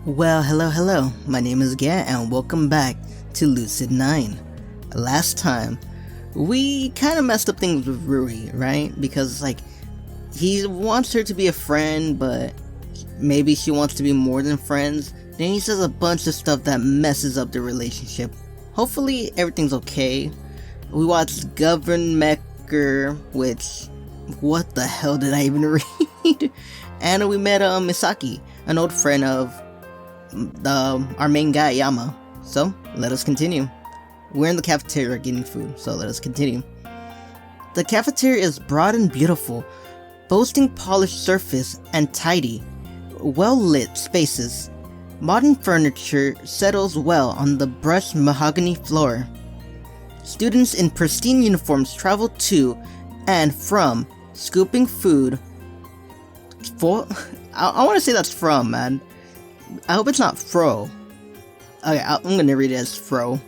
Well, hello, my name is Gant and welcome back to Lucid9. Last time, we kind of messed up things with Rui, right? Because, he wants her to be a friend, but maybe she wants to be more than friends. Then he says a bunch of stuff that messes up the relationship. Hopefully, everything's okay. We watched Govern Mecker, which, what the hell did I even read? And we met Misaki, an old friend of our main guy, Yama. So, let us continue. We're in the cafeteria getting food, so let us continue. The cafeteria is broad and beautiful, boasting polished surface and tidy, well-lit spaces. Modern furniture settles well on the brushed mahogany floor. Students in pristine uniforms travel to and from, scooping food. I want to say that's from, man. I hope it's not fro. Okay, I'm gonna read it as fro.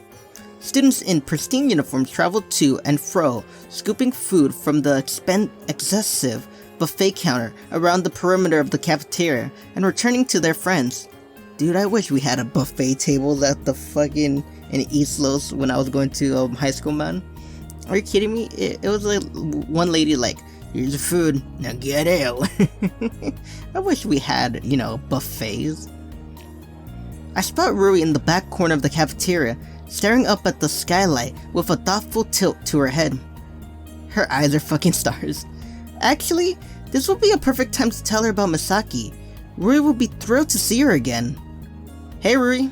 Students in pristine uniforms travel to and fro, scooping food from the excessive buffet counter around the perimeter of the cafeteria and returning to their friends. Dude, I wish we had a buffet table at the fucking in East Los when I was going to high school, man. Are you kidding me? It was like one lady like, here's your food, now get out. I wish we had, buffets. I spot Rui in the back corner of the cafeteria, staring up at the skylight with a thoughtful tilt to her head. Her eyes are fucking stars. Actually, this would be a perfect time to tell her about Misaki. Rui will be thrilled to see her again. Hey Rui.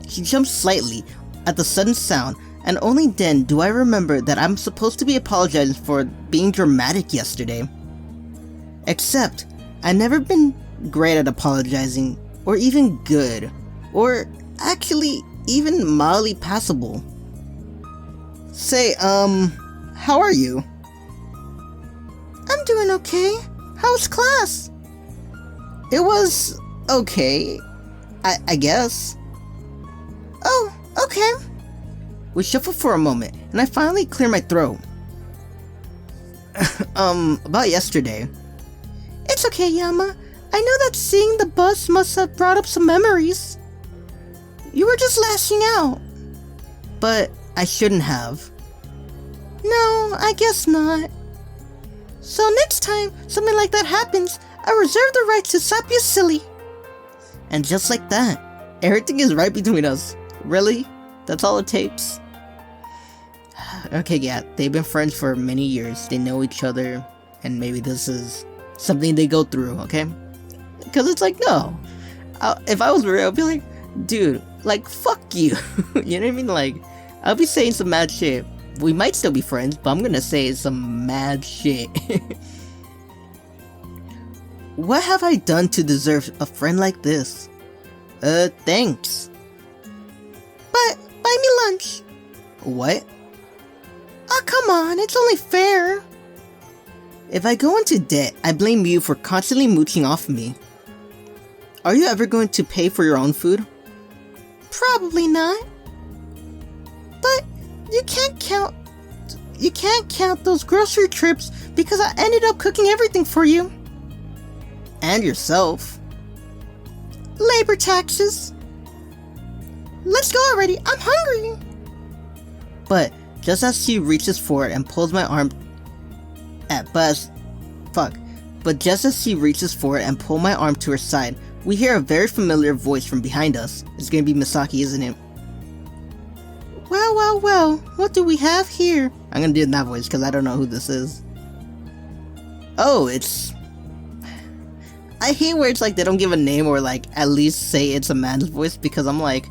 She jumps slightly at the sudden sound, and only then do I remember that I'm supposed to be apologizing for being dramatic yesterday. Except, I've never been great at apologizing, or even good, or actually even mildly passable. Say, how are you? I'm doing okay. How was class? It was okay, I guess. Oh, okay. We shuffle for a moment, and I finally clear my throat. About yesterday. It's okay, Yama. I know that seeing the bus must have brought up some memories. You were just lashing out. But I shouldn't have. No, I guess not. So next time something like that happens, I reserve the right to slap you silly. And just like that, everything is right between us. Really? That's all it takes? Okay, yeah, they've been friends for many years. They know each other, and maybe this is something they go through, okay? Because it's like, no. If I was real, I'd be like, dude, fuck you. You know what I mean? I'll be saying some mad shit. We might still be friends, but I'm gonna say some mad shit. What have I done to deserve a friend like this? Thanks. But, buy me lunch. What? Oh, come on, it's only fair. If I go into debt, I blame you for constantly mooching off me. Are you ever going to pay for your own food? Probably not. But you can't count those grocery trips because I ended up cooking everything for you. And yourself. Labor taxes. Let's go already, I'm hungry. But just as she reaches for it and pulls my arm But just as she reaches for it and pull my arm to her side, we hear a very familiar voice from behind us. It's gonna be Misaki, isn't it? Well, what do we have here? I'm gonna do that voice because I don't know who this is. Oh, I hate where it's like they don't give a name or at least say it's a man's voice because I'm like,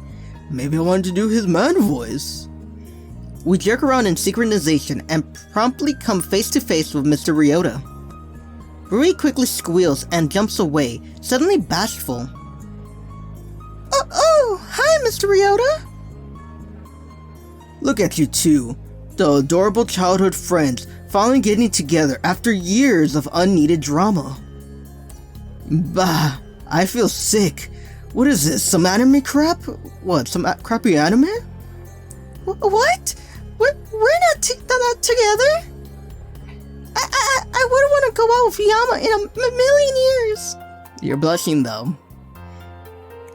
maybe I wanted to do his man voice. We jerk around in synchronization and promptly come face to face with Mr. Ryota. Rui quickly squeals and jumps away, suddenly bashful. Oh, hi Mr. Ryota! Look at you two, the adorable childhood friends finally getting together after years of unneeded drama. Bah, I feel sick. What is this, some anime crap? What, some crappy anime? What? We're not together? I wouldn't want to go out with Yama in a million years. You're blushing though.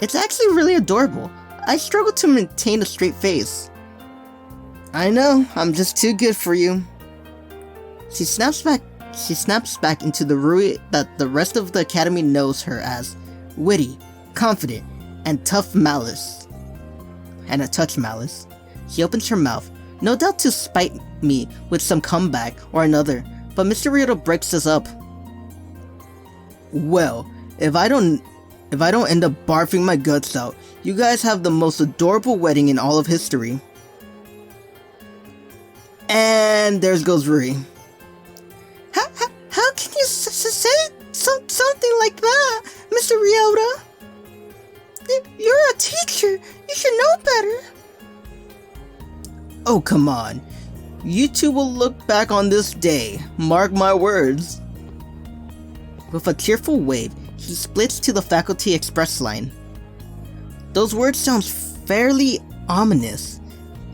It's actually really adorable. I struggle to maintain a straight face. I know, I'm just too good for you. She snaps back into the Rui that the rest of the academy knows her as: witty, confident, and tough malice. And a touch malice. She opens her mouth, no doubt to spite me with some comeback or another, but Mr. Ryota breaks us up. Well, if I don't end up barfing my guts out, you guys have the most adorable wedding in all of history. And there goes Rui. How can you say something like that, Mr. Ryota? You're a teacher. You should know better. Oh, come on. You two will look back on this day. Mark my words. With a cheerful wave, he splits to the faculty express line. Those words sound fairly ominous.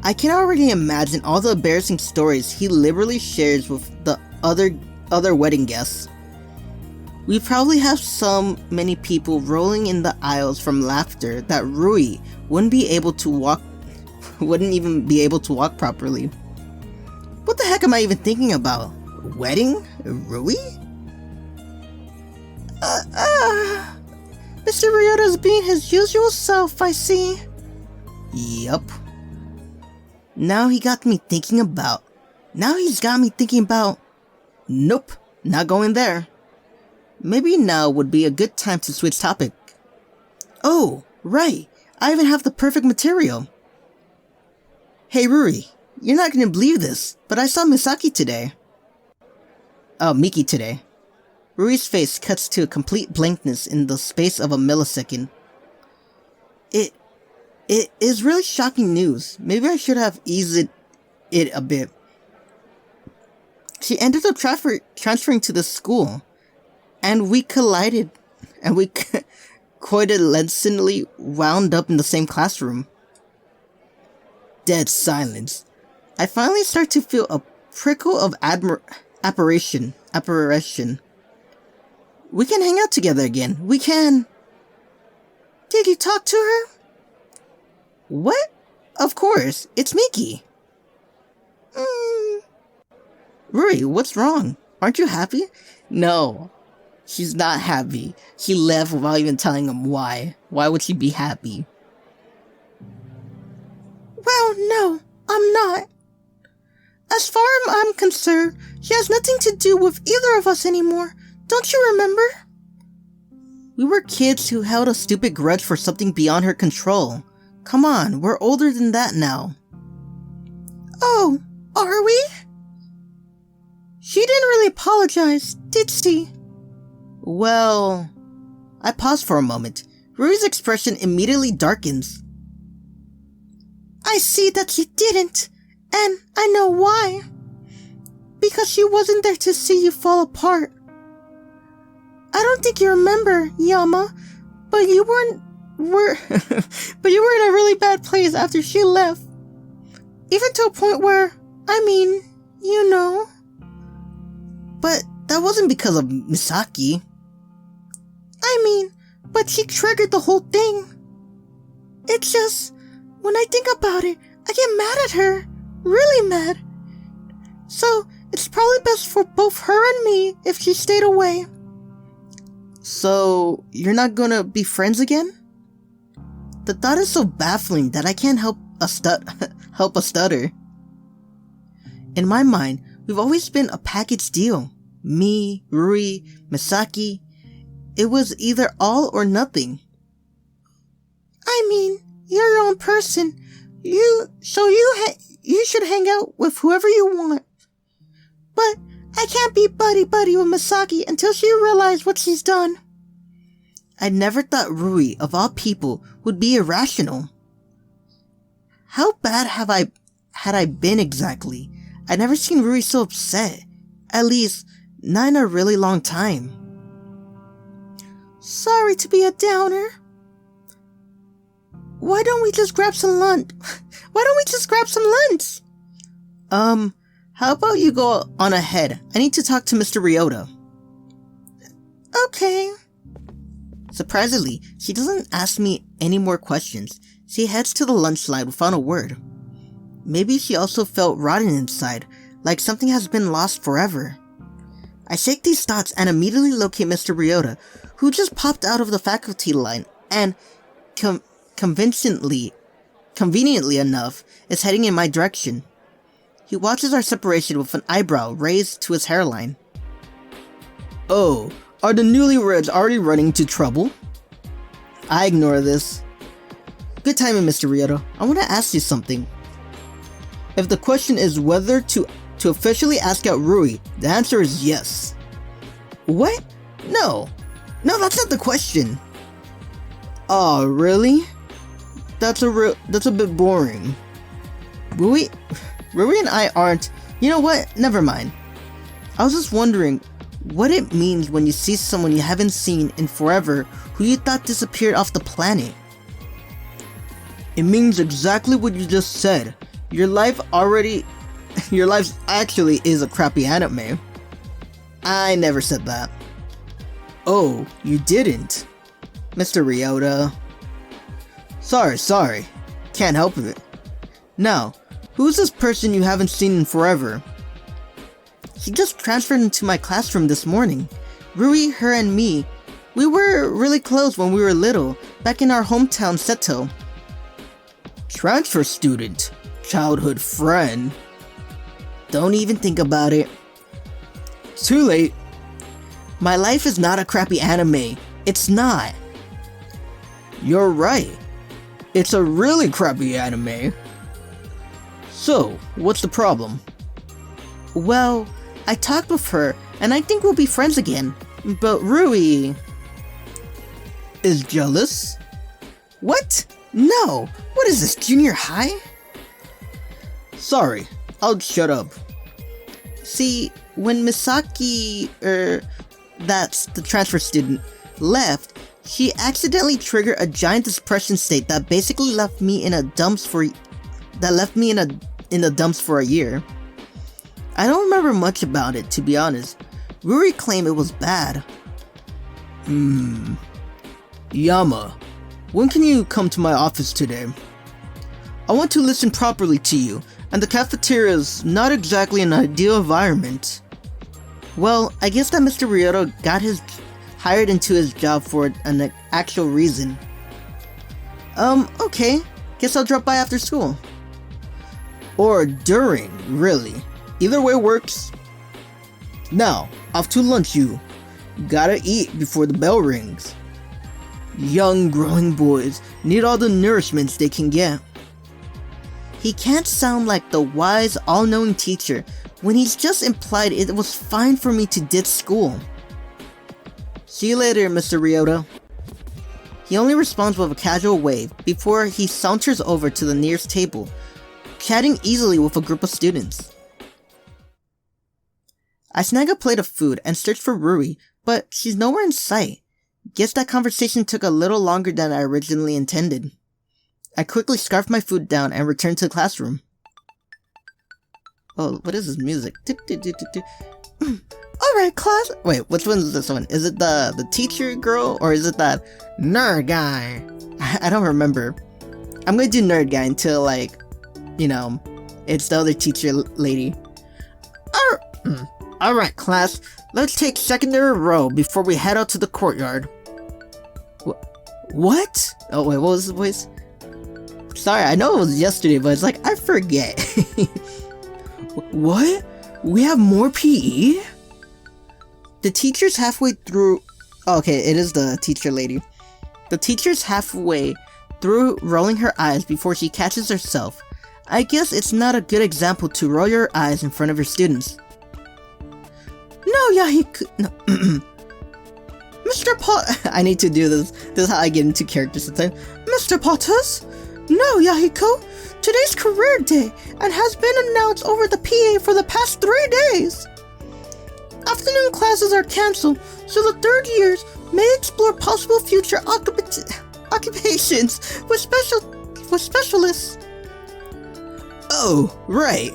I can already imagine all the embarrassing stories he liberally shares with the other wedding guests. We probably have so many people rolling in the aisles from laughter that Rui wouldn't even be able to walk properly. What the heck am I even thinking about? Wedding? Rui? Mr. Ryota's being his usual self, I see. Yup. Now he's got me thinking about... Nope, not going there. Maybe now would be a good time to switch topic. Oh, right. I even have the perfect material. Hey Ruri, you're not gonna believe this, but I saw Miki today. Ruri's face cuts to a complete blankness in the space of a millisecond. It is really shocking news. Maybe I should have eased it a bit. She ended up transferring to this school, and we collided, and we coincidentally wound up in the same classroom. Dead silence. I finally start to feel a prickle of apparition. We can hang out together again. We can. Did you talk to her? What? Of course. It's Miki. Ruri, what's wrong? Aren't you happy? No. She's not happy. She left without even telling him why. Why would she be happy? Well, no, I'm not. As far as I'm concerned, she has nothing to do with either of us anymore. Don't you remember? We were kids who held a stupid grudge for something beyond her control. Come on, we're older than that now. Oh, are we? She didn't really apologize, did she? Well... I pause for a moment. Ruri's expression immediately darkens. I see that she didn't, and I know why. Because she wasn't there to see you fall apart. I don't think you remember, Yama, but you were but you were in a really bad place after she left. Even to a point where, you know. But that wasn't because of Misaki. But she triggered the whole thing. It's just, when I think about it, I get mad at her. Really mad. So, it's probably best for both her and me if she stayed away. So, you're not gonna be friends again? The thought is so baffling that I can't help a stutter. In my mind, we've always been a package deal. Me, Rui, Misaki. It was either all or nothing. You're your own person. You should hang out with whoever you want. But I can't be buddy-buddy with Misaki until she realizes what she's done. I never thought Rui, of all people, would be irrational. How bad had I been exactly? I'd never seen Rui so upset. At least, not in a really long time. Sorry to be a downer. Why don't we just grab some lunch? How about you go on ahead? I need to talk to Mr. Ryota. Okay. Surprisingly, she doesn't ask me any more questions. She heads to the lunch line without a word. Maybe she also felt rotten inside, like something has been lost forever. I shake these thoughts and immediately locate Mr. Ryota, who just popped out of the faculty line and, conveniently enough, is heading in my direction. He watches our separation with an eyebrow raised to his hairline. Oh, are the newlyweds already running into trouble? I ignore this. Good timing, Mr. Ryota. I want to ask you something. If the question is whether to officially ask out Rui, the answer is yes. What? No, that's not the question. Oh, really? That's a bit boring. Rui and I aren't. You know what? Never mind. I was just wondering what it means when you see someone you haven't seen in forever who you thought disappeared off the planet. It means exactly what you just said. Your life actually is a crappy anime. I never said that. Oh, you didn't? Mr. Ryota. Sorry. Can't help it. Now, who's this person you haven't seen in forever? She just transferred into my classroom this morning. Rui, her, and me. We were really close when we were little, back in our hometown Seto. Transfer student? Childhood friend? Don't even think about it. Too late. My life is not a crappy anime. It's not. You're right. It's a really crappy anime. So, what's the problem? Well, I talked with her, and I think we'll be friends again. But Rui is jealous? What? No! What is this, junior high? Sorry, I'll shut up. See, when Misaki, that's the transfer student, left, she accidentally triggered a giant depression state that basically left me in the dumps for a year. I don't remember much about it, to be honest. Ruri claimed it was bad. Yama, when can you come to my office today? I want to listen properly to you, and the cafeteria is not exactly an ideal environment. Well, I guess that Mr. Ryota got hired into his job for an actual reason. Okay. Guess I'll drop by after school. Or during, really. Either way works. Now, off to lunch you. Gotta eat before the bell rings. Young growing boys need all the nourishments they can get. He can't sound like the wise, all-knowing teacher when he's just implied it was fine for me to ditch school. See you later, Mr. Ryota. He only responds with a casual wave before he saunters over to the nearest table, chatting easily with a group of students. I snag a plate of food and search for Rui, but she's nowhere in sight. Guess that conversation took a little longer than I originally intended. I quickly scarf my food down and return to the classroom. Oh, what is this music? Alright, class. Wait, which one is this one? Is it the teacher girl, or is it that nerd guy? I don't remember. I'm gonna do nerd guy until, like, you know, it's the other teacher lady. Alright, class. Let's take secondary row before we head out to the courtyard. What? Oh, wait, what was the voice? Sorry, I know it was yesterday, but it's like, I forget. What? We have more PE? The teacher's halfway through... Oh, okay, it is the teacher lady. The teacher's halfway through rolling her eyes before she catches herself. I guess it's not a good example to roll your eyes in front of your students. No, Yahiko... No. Mr. I need to do this. This is how I get into character sometimes. Mr. Potters? No, Yahiko. Today's career day and has been announced over the PA for the past 3 days. Afternoon classes are cancelled, so the third years may explore possible future occupations with specialists. Oh, right.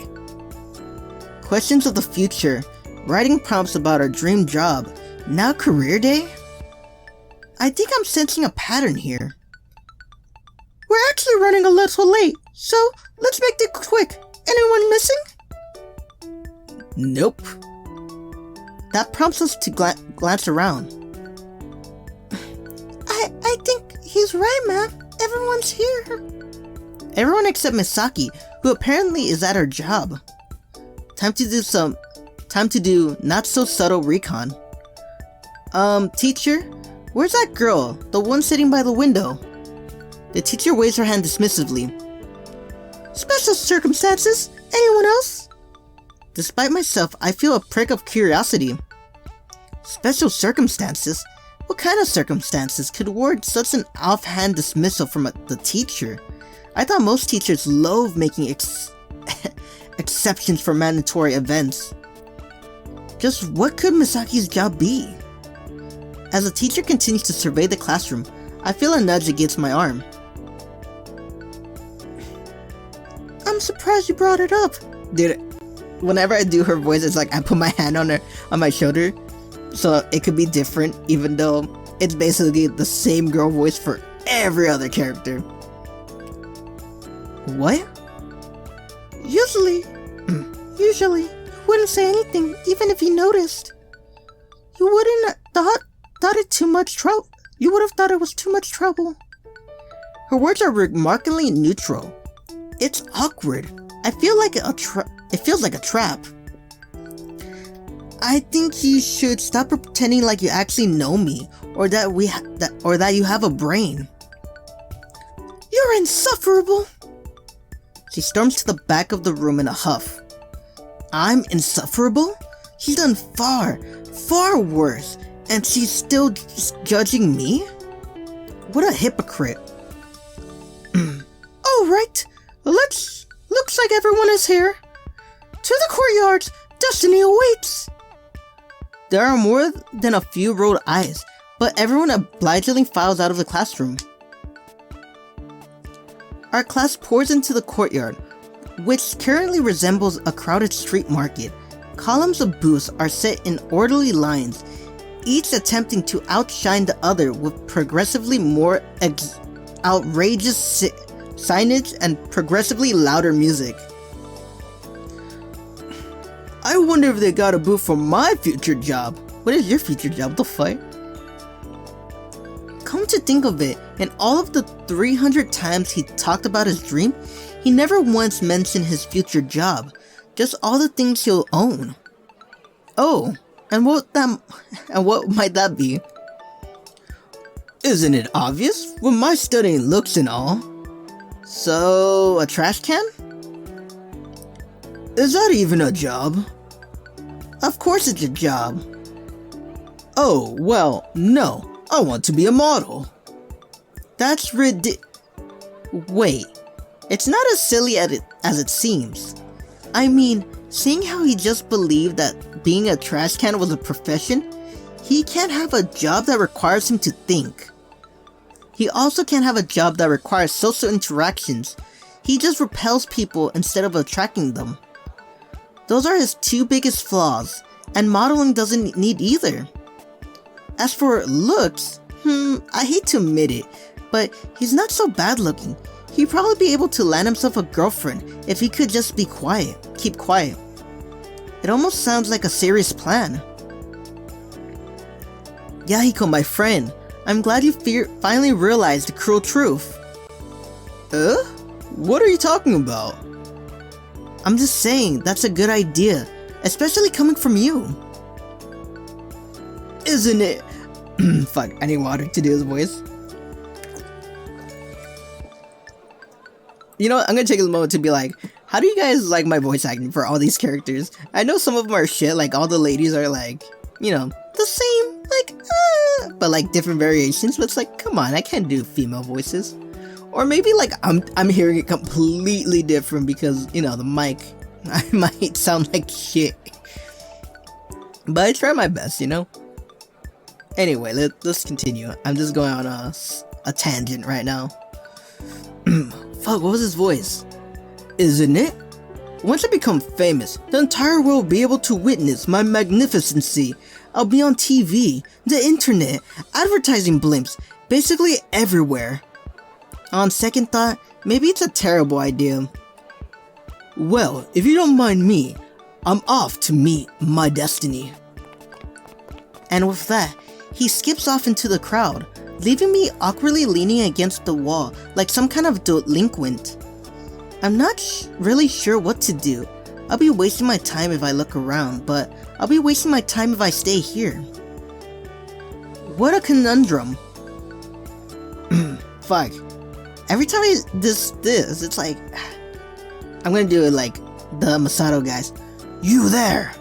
Questions of the future. Writing prompts about our dream job. Now career day? I think I'm sensing a pattern here. We're actually running a little late, so let's make it quick. Anyone missing? Nope. That prompts us to glance around. I think he's right, ma'am. Everyone's here. Everyone except Misaki, who apparently is at her job. Time to do not so subtle recon. Teacher, where's that girl? The one sitting by the window? The teacher waves her hand dismissively. Special circumstances? Anyone else? Despite myself, I feel a prick of curiosity. Special circumstances? What kind of circumstances could warrant such an offhand dismissal from the teacher? I thought most teachers loathe making exceptions for mandatory events. Just what could Misaki's job be? As the teacher continues to survey the classroom, I feel a nudge against my arm. I'm surprised you brought it up. Dude, whenever I do her voice, it's like I put my hand on my shoulder, so it could be different, even though it's basically the same girl voice for every other character. What? Usually, you wouldn't say anything, even if you noticed. You wouldn't thought it too much trouble. You would have thought it was too much trouble. Her words are remarkably neutral. It's awkward. I feel like it feels like a trap. I think you should stop pretending like you actually know me, or that you have a brain. You're insufferable. She storms to the back of the room in a huff. I'm insufferable? She's done far worse, and she's still judging me? What a hypocrite. Alright, looks like everyone is here. To the courtyards, destiny awaits. There are more than a few rolled eyes, but everyone obligingly files out of the classroom. Our class pours into the courtyard, which currently resembles a crowded street market. Columns of booths are set in orderly lines, each attempting to outshine the other with progressively more outrageous signage and progressively louder music. I wonder if they got a booth for my future job. What is your future job? The fuck? Come to think of it, in all of the 300 times he talked about his dream, he never once mentioned his future job, just all the things he'll own. Oh, and what might that be? Isn't it obvious? With my studying looks and all. So, a trash can? Is that even a job? Of course it's a job. Oh, well, no. I want to be a model. That's Wait. It's not as silly as it seems. I mean, seeing how he just believed that being a trash can was a profession, he can't have a job that requires him to think. He also can't have a job that requires social interactions. He just repels people instead of attracting them. Those are his two biggest flaws, and modeling doesn't need either. As for looks, I hate to admit it, but he's not so bad looking. He'd probably be able to land himself a girlfriend if he could just keep quiet. It almost sounds like a serious plan. Yahiko, my friend, I'm glad you finally realized the cruel truth. What are you talking about? I'm just saying, that's a good idea, especially coming from you. Isn't it? Fuck, I need water to do his voice. You know what, I'm gonna take a moment to be like, how do you guys like my voice acting for all these characters? I know some of them are shit, like all the ladies are like, you know, the same, like, but like different variations, but it's like, come on, I can't do female voices. Or maybe like I'm hearing it completely different because, you know, the mic, I might sound like shit. But I try my best, you know? Anyway, let's continue. I'm just going on a tangent right now. Fuck, what was his voice? Isn't it? Once I become famous, the entire world will be able to witness my magnificency. I'll be on TV, the internet, advertising blimps, basically everywhere. On second thought, maybe it's a terrible idea. Well, if you don't mind me, I'm off to meet my destiny. And with that, he skips off into the crowd, leaving me awkwardly leaning against the wall like some kind of delinquent. I'm not really sure what to do. I'll be wasting my time if I look around, but I'll be wasting my time if I stay here. What a conundrum. Fuck. Every time I this, it's like... I'm gonna do it like the Masato guys. You there!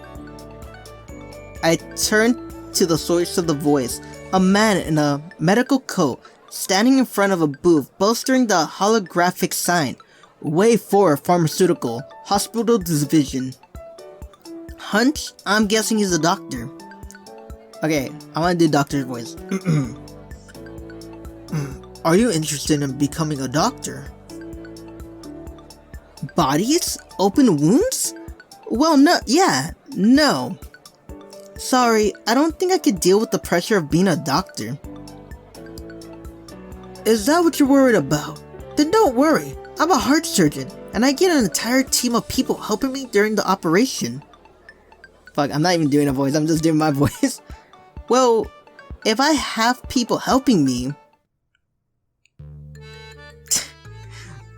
I turn to the source of the voice, a man in a medical coat, standing in front of a booth bolstering the holographic sign. Way 4 Pharmaceutical, Hospital Division. Hunch? I'm guessing he's a doctor. Okay, I want to do doctor's voice. Are you interested in becoming a doctor? Bodies? Open wounds? Well, no. Sorry, I don't think I could deal with the pressure of being a doctor. Is that what you're worried about? Then don't worry. I'm a heart surgeon, and I get an entire team of people helping me during the operation. Fuck, I'm not even doing a voice, I'm just doing my voice. Well, if I have people helping me...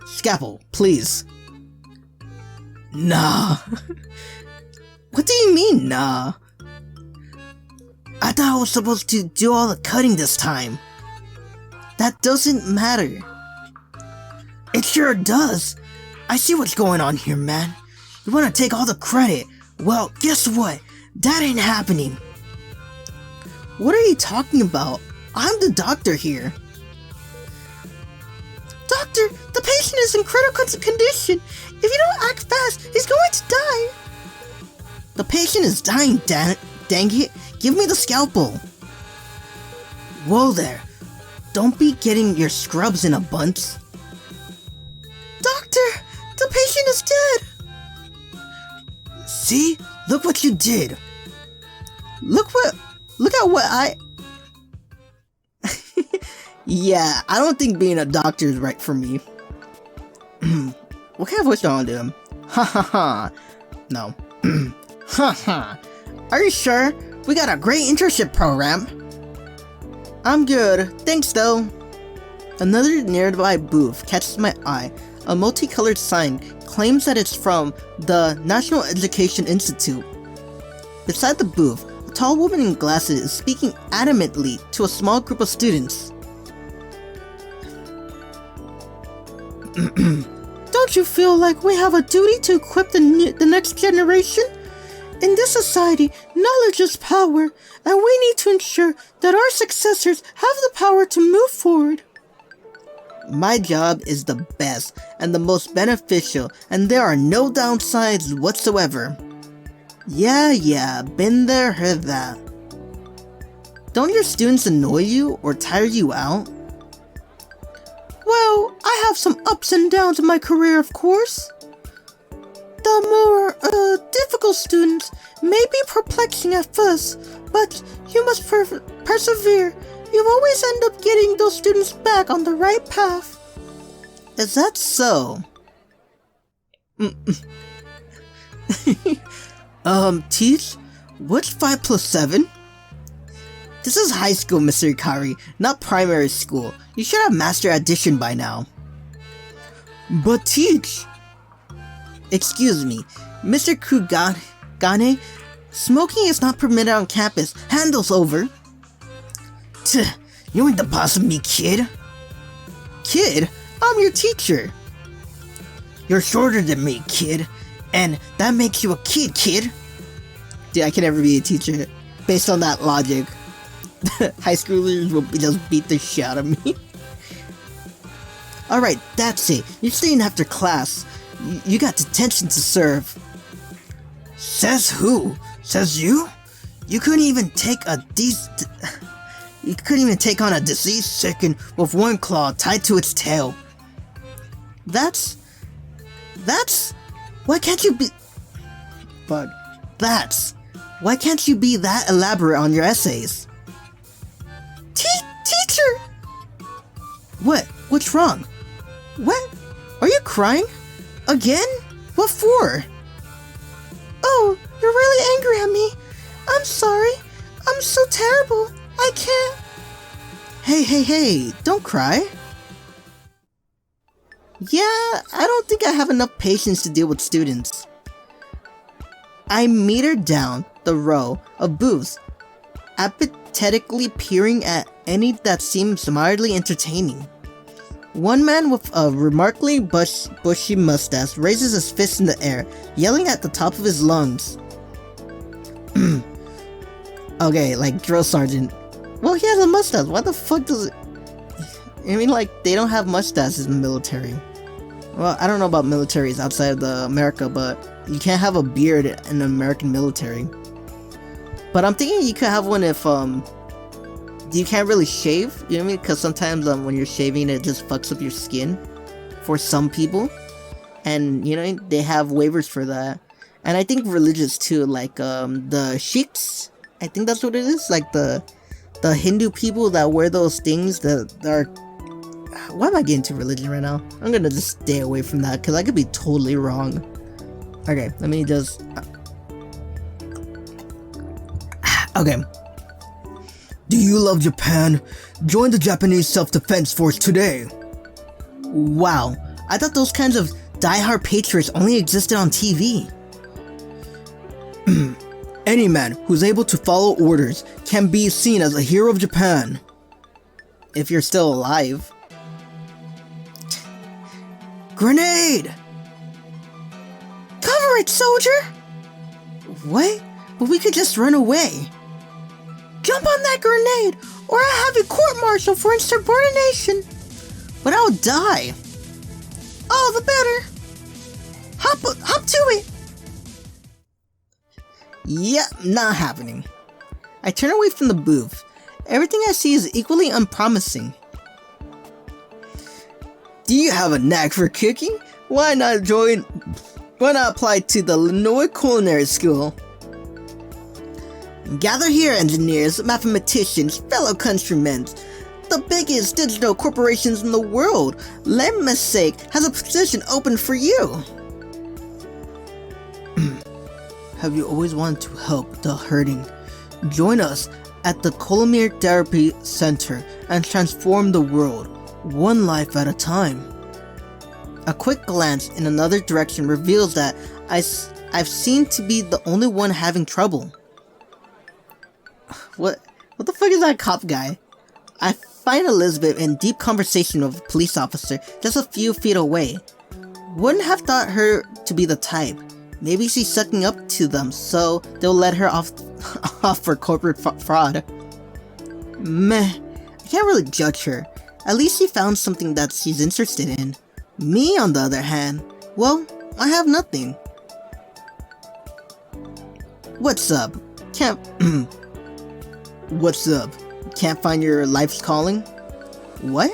Scalpel, please. Nah. What do you mean, nah? I thought I was supposed to do all the cutting this time. That doesn't matter. It sure does. I see what's going on here, man. You want to take all the credit. Well, guess what? That ain't happening. What are you talking about? I'm the doctor here. Doctor, the patient is in critical condition. If you don't act fast, he's going to die. The patient is dying, dang it. Give me the scalpel. Whoa there. Don't be getting your scrubs in a bunch. Doctor, the patient is dead. See? Look what you did. Look at what I... Yeah, I don't think being a doctor is right for me. What kind of voice do I want to do him? Ha ha ha. No. Ha ha. Are you sure? We got a great internship program. I'm good. Thanks though. Another nearby booth catches my eye. A multicolored sign claims that it's from the National Education Institute. Beside the booth, a tall woman in glasses is speaking adamantly to a small group of students. Don't you feel like we have a duty to equip the next generation? In this society, knowledge is power, and we need to ensure that our successors have the power to move forward. My job is the best and the most beneficial, and there are no downsides whatsoever. Yeah, been there, heard that. Don't your students annoy you or tire you out? Well, I have some ups and downs in my career, of course. The more, difficult students may be perplexing at first, but you must persevere. You always end up getting those students back on the right path. Is that so? Teach? What's 5 plus 7? This is high school, Mr. Ikari, not primary school. You should have mastered addition by now. But teach! Excuse me, Mr. Kugane, smoking is not permitted on campus. Handles over. You ain't the boss of me, kid. Kid? I'm your teacher. You're shorter than me, kid. And that makes you a kid. Dude, I can never be a teacher. Based on that logic. High schoolers will just beat the shit out of me. Alright, that's it. You're staying after class. You got detention to serve. Says who? Says you? You couldn't even take on a diseased chicken with one claw tied to its tail. That's Why can't you be... Fuck. Why can't you be that elaborate on your essays? Teacher! What? What's wrong? What? Are you crying? Again? What for? Oh, you're really angry at me. I'm sorry. I'm so terrible. I can't... Hey, don't cry. Yeah, I don't think I have enough patience to deal with students. I metered down the row of booths, apathetically peering at any that seems mildly entertaining. One man with a remarkably bushy mustache raises his fist in the air, yelling at the top of his lungs. Okay, like drill sergeant. Well, he has a mustache. Why the fuck does it... I mean, like, they don't have mustaches in the military. Well, I don't know about militaries outside of America, but you can't have a beard in the American military. But I'm thinking you could have one if, you can't really shave, you know what I mean? Because sometimes, when you're shaving, it just fucks up your skin for some people. And, you know, they have waivers for that. And I think religious too, like, the Sikhs, I think that's what it is, like the Hindu people that wear those things that are... Why am I getting into religion right now? I'm gonna just stay away from that, because I could be totally wrong. Okay, let me just... Okay. Do you love Japan? Join the Japanese Self-Defense Force today. Wow, I thought those kinds of die-hard patriots only existed on TV. Any man who's able to follow orders can be seen as a hero of Japan. If you're still alive. Grenade! Cover it, soldier! What? But we could just run away. Jump on that grenade, or I'll have you court-martialed for insubordination. But I'll die. All the better. Hop to it. Yep, not happening. I turn away from the booth. Everything I see is equally unpromising. Do you have a knack for cooking? Why not apply to the Illinois Culinary School? Gather here, engineers, mathematicians, fellow countrymen. The biggest digital corporations in the world, Lemmasake, has a position open for you. Have you always wanted to help the hurting? Join us at the Colomere Therapy Center and transform the world, one life at a time. A quick glance in another direction reveals that I've seemed to be the only one having trouble. What the fuck is that cop guy? I find Elizabeth in deep conversation with a police officer just a few feet away. Wouldn't have thought her to be the type. Maybe she's sucking up to them so they'll let her off for corporate fraud. Meh, I can't really judge her. At least she found something that she's interested in. Me, on the other hand, well, I have nothing. What's up? What's up? Can't find your life's calling? What?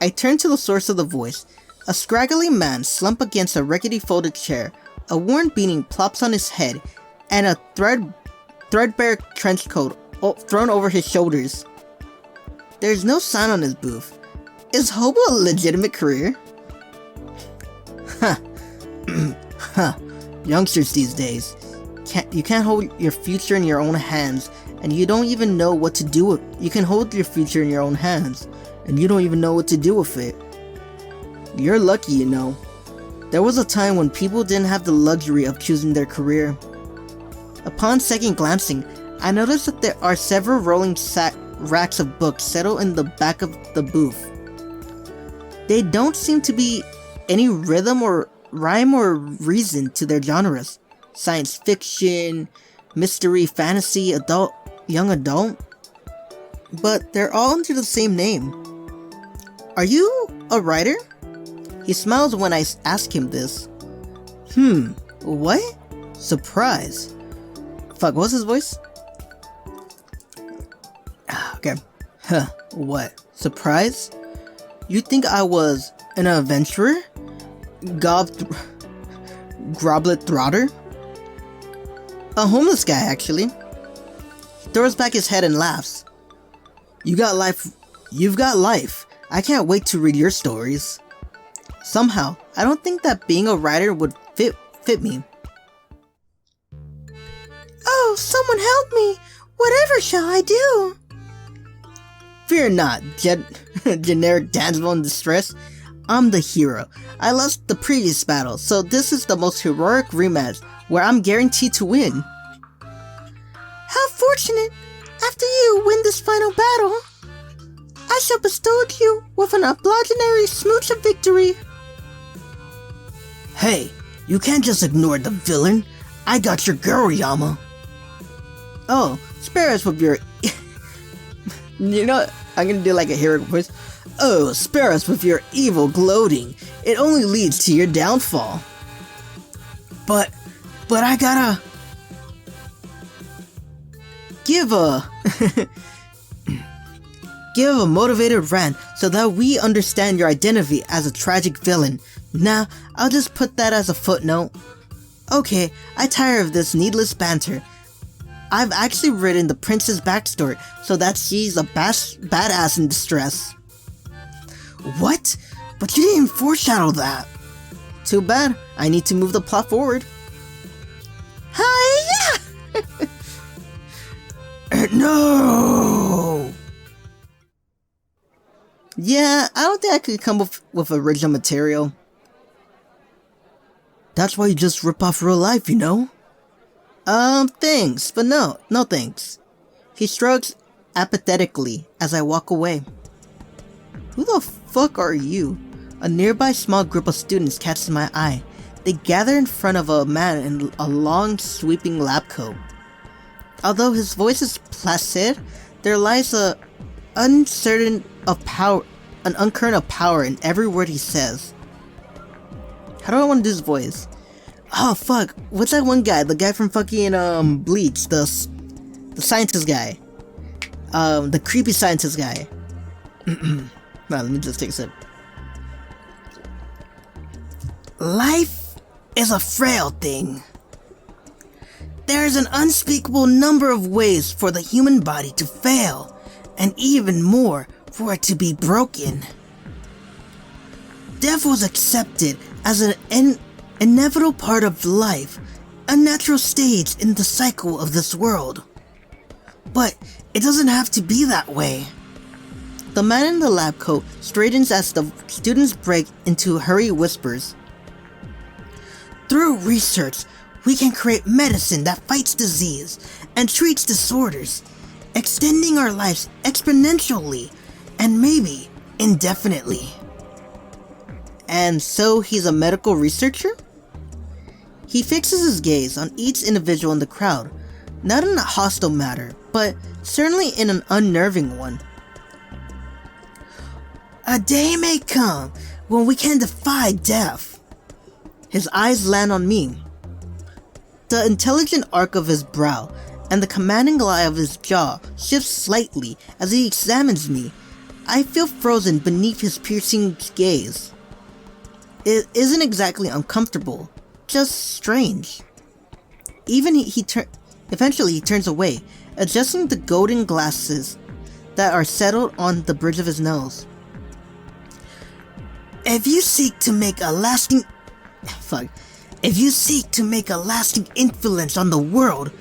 I turn to the source of the voice. A scraggly man slumped against a rickety folded chair. A worn beanie plops on his head, and a threadbare trench coat thrown over his shoulders. There's no sign on his booth. Is hobo a legitimate career? Youngsters these days. You can't hold your future in your own hands, and you don't even know what to do with it. You can hold your future in your own hands, and you don't even know what to do with it. You're lucky, you know. There was a time when people didn't have the luxury of choosing their career. Upon second glancing, I noticed that there are several rolling racks of books settled in the back of the booth. They don't seem to be any rhythm or rhyme or reason to their genres. Science fiction, mystery, fantasy, adult, young adult. But they're all under the same name. Are you a writer? He smiles when I ask him this. What? Surprise. Fuck, what's his voice? Okay. What? Surprise? You think I was an adventurer? Groblet Throtter? A homeless guy, actually. He throws back his head and laughs. You've got life. I can't wait to read your stories. Somehow, I don't think that being a writer would fit me. Oh, someone help me! Whatever shall I do? Fear not, generic damsel in distress. I'm the hero. I lost the previous battle, so this is the most heroic rematch where I'm guaranteed to win. How fortunate! After you win this final battle, I shall bestow you with an obligatory smooch of victory. Hey, you can't just ignore the villain. I got your girl, Yama. Oh, spare us with your... You know, I'm gonna do like a heroic voice. Oh, spare us with your evil gloating. It only leads to your downfall. But I gotta... Give a motivated rant so that we understand your identity as a tragic villain. Nah, I'll just put that as a footnote. Okay, I tire of this needless banter. I've actually written the prince's backstory so that she's a badass in distress. What? But you didn't foreshadow that. Too bad. I need to move the plot forward. Hiya! No! Yeah, I don't think I could come up with original material. That's why you just rip off real life, you know? Thanks, but no thanks. He shrugs apathetically as I walk away. Who the fuck are you? A nearby small group of students catches my eye. They gather in front of a man in a long, sweeping lab coat. Although his voice is placid, there lies an undercurrent of power in every word he says. How do I want to do his voice? Oh fuck, what's that one guy? The guy from fucking Bleach, the scientist guy. The creepy scientist guy. Let me just take a sip. Life is a frail thing. There is an unspeakable number of ways for the human body to fail, and even more for it to be broken. Death was accepted as an inevitable part of life, a natural stage in the cycle of this world. But it doesn't have to be that way. The man in the lab coat straightens as the students break into hurried whispers. Through research, we can create medicine that fights disease and treats disorders, extending our lives exponentially and maybe indefinitely. And so he's a medical researcher? He fixes his gaze on each individual in the crowd, not in a hostile manner, but certainly in an unnerving one. A day may come when we can defy death. His eyes land on me. The intelligent arc of his brow and the commanding lie of his jaw shifts slightly as he examines me. I feel frozen beneath his piercing gaze. It isn't exactly uncomfortable, just strange. Eventually he turns away, adjusting the golden glasses that are settled on the bridge of his nose. If you seek to make a lasting influence on the world,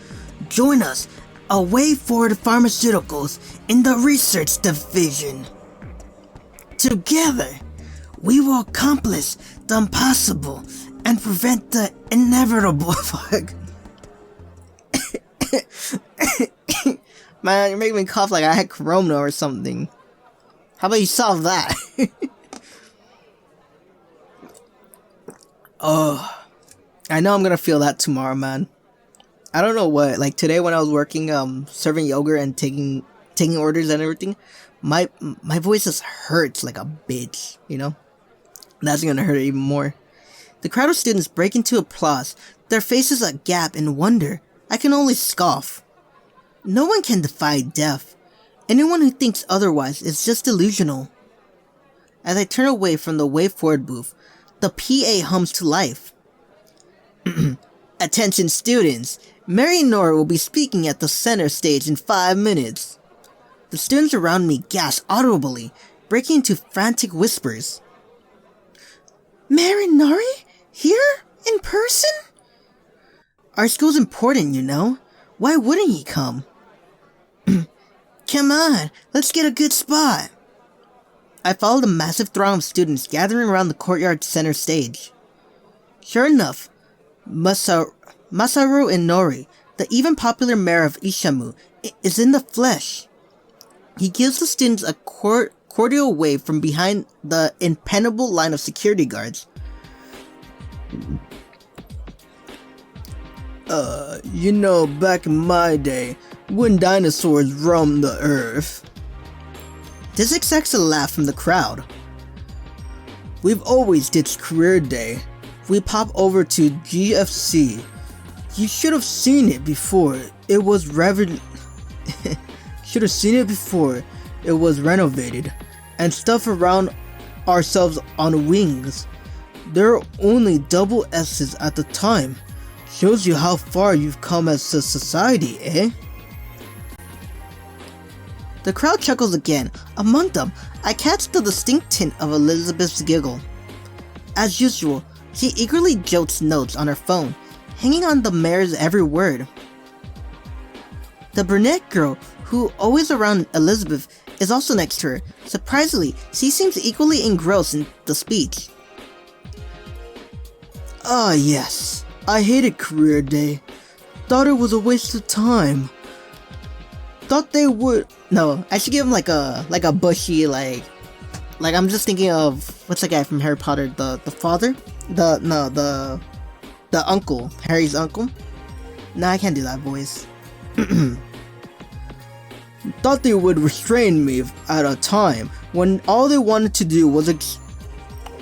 join us, a way forward pharmaceuticals in the research division. Together, we will accomplish the impossible and prevent the inevitable. Fuck. Man, you're making me cough like I had corona or something. How about you solve that? Oh, I know I'm gonna feel that tomorrow, man. I don't know what. Like today when I was working, serving yogurt and taking orders and everything, my voice just hurts like a bitch. You know, that's gonna hurt even more. The crowd of students break into applause, their faces a gap in wonder. I can only scoff. No one can defy death. Anyone who thinks otherwise is just delusional. As I turn away from the Way Forward booth, the PA hums to life. Attention students, Mary Nora will be speaking at the center stage in 5 minutes. The students around me gasp audibly, breaking into frantic whispers. Mary Nori? Here? In person? Our school's important, you know. Why wouldn't he come? Come on, let's get a good spot. I followed a massive throng of students gathering around the courtyard center stage. Sure enough, Masaru Inori, the even popular mayor of Isamu, is in the flesh. He gives the students a cordial wave from behind the impenetrable line of security guards. You know, back in my day, when dinosaurs roamed the earth. This extracts a laugh from the crowd. We've always ditched career day. We pop over to GFC. You should have seen it before it was renovated, and stuff around ourselves on wings. There are only double S's at the time. Shows you how far you've come as a society, eh? The crowd chuckles again. Among them, I catch the distinct tint of Elizabeth's giggle. As usual, she eagerly jots notes on her phone, hanging on the mayor's every word. The brunette girl, who always around Elizabeth, is also next to her. Surprisingly, she seems equally engrossed in the speech. Ah yes, I hated career day. Thought it was a waste of time. Thought they would... No, I should give him like a bushy, like I'm just thinking of, what's the guy from Harry Potter, the father? The uncle, Harry's uncle? Nah, I can't do that voice. Thought they would restrain me at a time when all they wanted to do was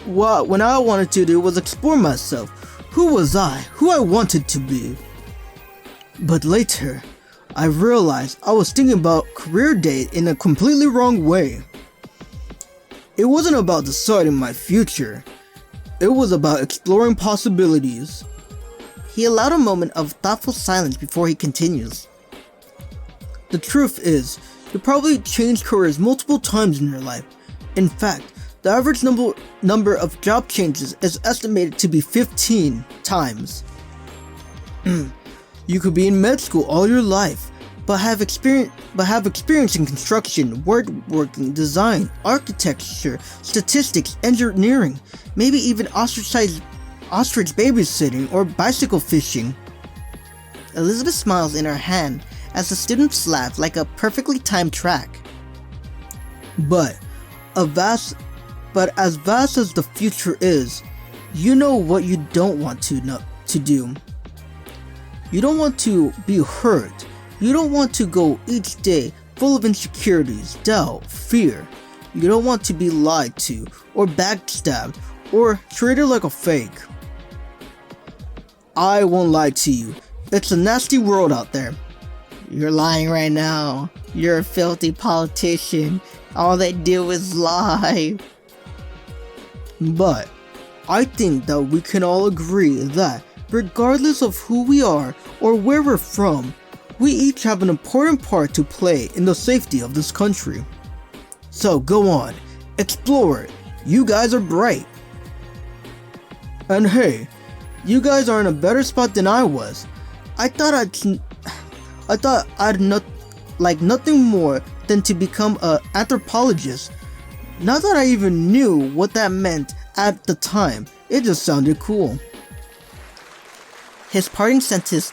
when I wanted to do was explore myself. Who was I? Who I wanted to be? But later, I realized I was thinking about career day in a completely wrong way. It wasn't about deciding my future. It was about exploring possibilities. He allowed a moment of thoughtful silence before he continues. The truth is, you probably changed careers multiple times in your life. In fact, the average number of job changes is estimated to be 15 times. You could be in med school all your life, but have experience in construction, woodworking, design, architecture, statistics, engineering, maybe even ostrich babysitting or bicycle fishing. Elizabeth smiles in her hand as the students laugh like a perfectly timed track. But as vast as the future is, you know what you don't want to do. You don't want to be hurt. You don't want to go each day full of insecurities, doubt, fear. You don't want to be lied to, or backstabbed, or treated like a fake. I won't lie to you. It's a nasty world out there. You're lying right now. You're a filthy politician. All they do is lie. But I think that we can all agree that regardless of who we are or where we're from, we each have an important part to play in the safety of this country. So go on, explore it. You guys are bright. And hey, you guys are in a better spot than I was. I thought I'd like nothing more than to become an anthropologist. Not that I even knew what that meant at the time. It just sounded cool. His parting sentence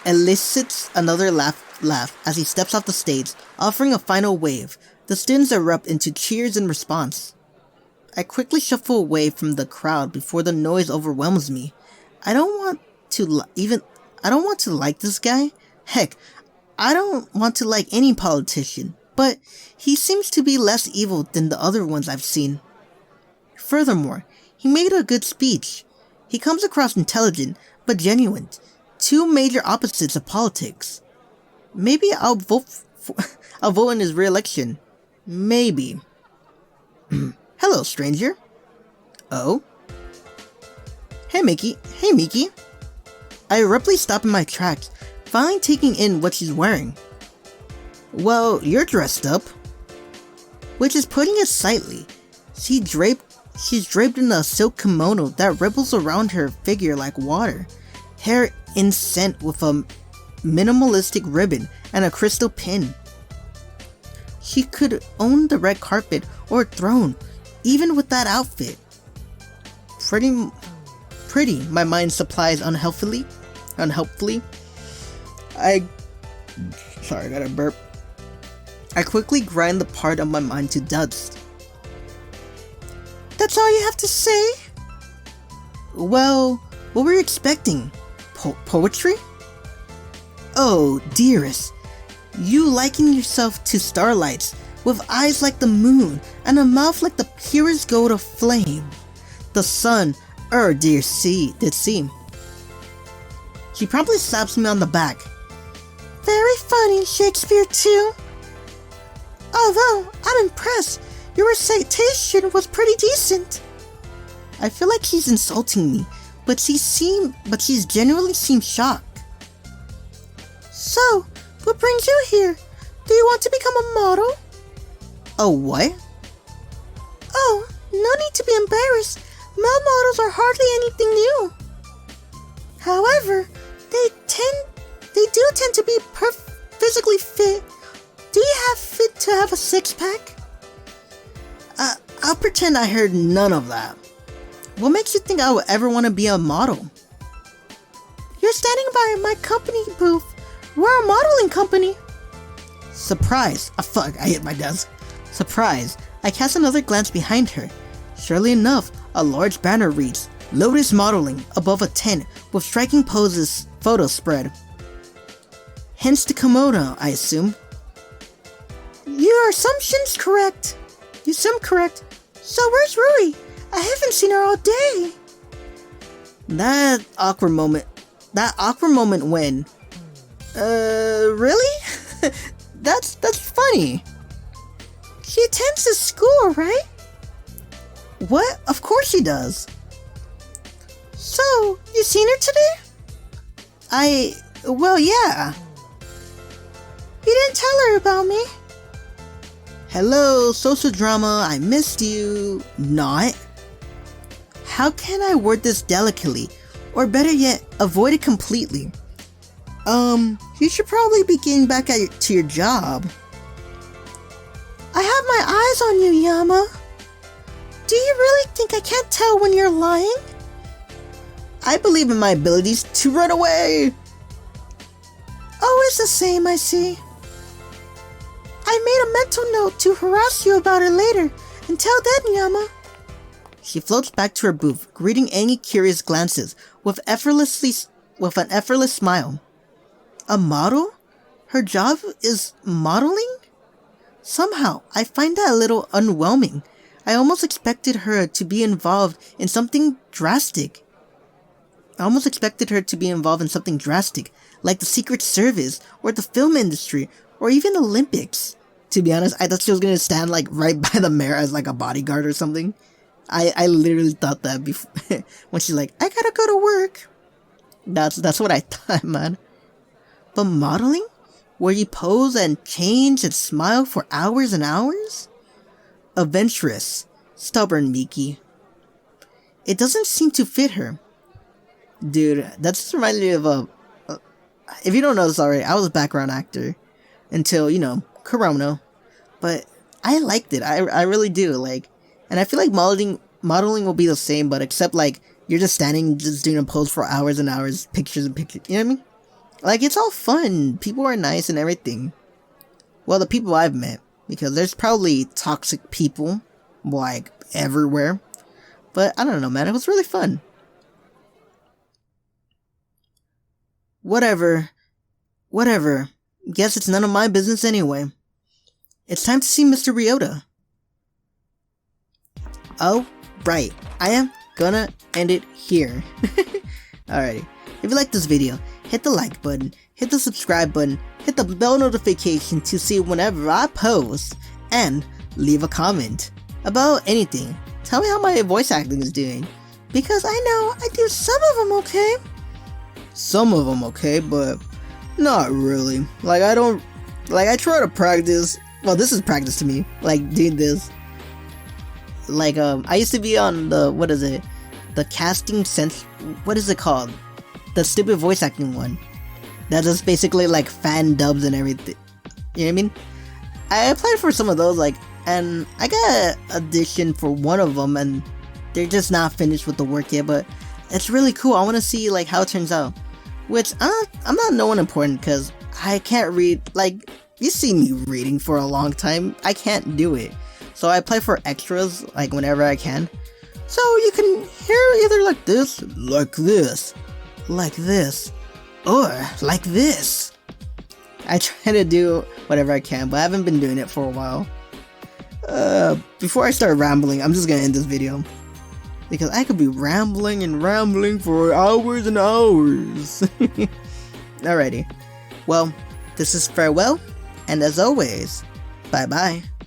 elicits another laugh as he steps off the stage, offering a final wave. The students erupt into cheers in response. I quickly shuffle away from the crowd before the noise overwhelms me. I don't want to like this guy. Heck, I don't want to like any politician, but he seems to be less evil than the other ones I've seen. Furthermore, he made a good speech. He comes across intelligent, but genuine. Two major opposites of politics. Maybe I'll vote in his re-election. Maybe. Hello, stranger. Oh? Hey Miki. I abruptly stop in my tracks, finally taking in what she's wearing. Well, you're dressed up. Which is putting it slightly. She's draped in a silk kimono that ripples around her figure like water. Hair inset with a minimalistic ribbon and a crystal pin. She could own the red carpet or throne, even with that outfit. Pretty, my mind supplies unhelpfully. Sorry, I got a burp. I quickly grind the part of my mind to dust. That's all you have to say? Well, what were you expecting? Poetry? Oh, dearest. You liken yourself to starlights, with eyes like the moon, and a mouth like the purest gold of flame. The sun, did seem. She promptly slaps me on the back. Very funny, Shakespeare too. Although, I'm impressed. Your recitation was pretty decent. I feel like he's insulting me, but she's genuinely seemed shocked. So, what brings you here? Do you want to become a model? A what? Oh, no need to be embarrassed. Male models are hardly anything new. However, they do tend to be physically fit. Do you have fit to have a six-pack? I'll pretend I heard none of that. What makes you think I would ever want to be a model? You're standing by my company booth. We're a modeling company. Surprise. Fuck, I hit my desk. Surprise. I cast another glance behind her. Surely enough, a large banner reads, Lotus Modeling, above a tent with striking poses photos spread. Hence the kimono, I assume. Your assumption's correct. You seem correct. So where's Rui? I haven't seen her all day. That awkward moment when... really? That's funny. She attends this school, right? What? Of course she does. So, you seen her today? Well, yeah. You didn't tell her about me. Hello, social drama, I missed you. Not. How can I word this delicately? Or better yet, avoid it completely? You should probably be getting back to your job. I have my eyes on you, Yama. Do you really think I can't tell when you're lying? I believe in my abilities to run away. Always the same, I see. I made a mental note to harass you about it later. Until then, Yama. She floats back to her booth, greeting any curious glances with an effortless smile. A model? Her job is modeling? Somehow, I find that a little underwhelming. I almost expected her to be involved in something drastic. Like the Secret Service, or the film industry, or even Olympics. To be honest, I thought she was gonna stand like right by the mayor as like a bodyguard or something. I literally thought that before when she's like, I gotta go to work. That's what I thought, man. But modeling? Where you pose and change and smile for hours and hours? Adventurous, stubborn Miki. It doesn't seem to fit her. Dude, that just reminded me of if you don't know this already, I was a background actor until, Corona. But I liked it. I really do. And I feel like modeling will be the same, but except you're just standing, just doing a pose for hours and hours, pictures and pictures. You know what I mean? It's all fun. People are nice and everything. Well, the people I've met, because there's probably toxic people, everywhere. But I don't know, man. It was really fun. Whatever. Guess it's none of my business anyway. It's time to see Mr. Ryota. Oh, right. I am gonna end it here. Alrighty. If you like this video, hit the like button, hit the subscribe button, hit the bell notification to see whenever I post, and leave a comment about anything. Tell me how my voice acting is doing. Because I know I do some of them okay. Some of them okay, but not really. Like, I don't... Like, I try to practice... Well, this is practice to me. Like, doing this. Like, I used to be on the... What is it? The casting sense... What is it called? The stupid voice acting one. That's just basically, like, fan dubs and everything. You know what I mean? I applied for some of those, like... And I got an audition for one of them, and they're just not finished with the work yet, but it's really cool. I want to see, like, how it turns out. Which, I'm not no one important, because I can't read, like, you see me reading for a long time. I can't do it. So I apply for extras, like, whenever I can. So you can hear either like this, like this, like this, or like this. I try to do whatever I can, but I haven't been doing it for a while. Before I start rambling, I'm just gonna end this video. Because I could be rambling and rambling for hours and hours. Alrighty. Well, this is farewell, and as always, bye bye.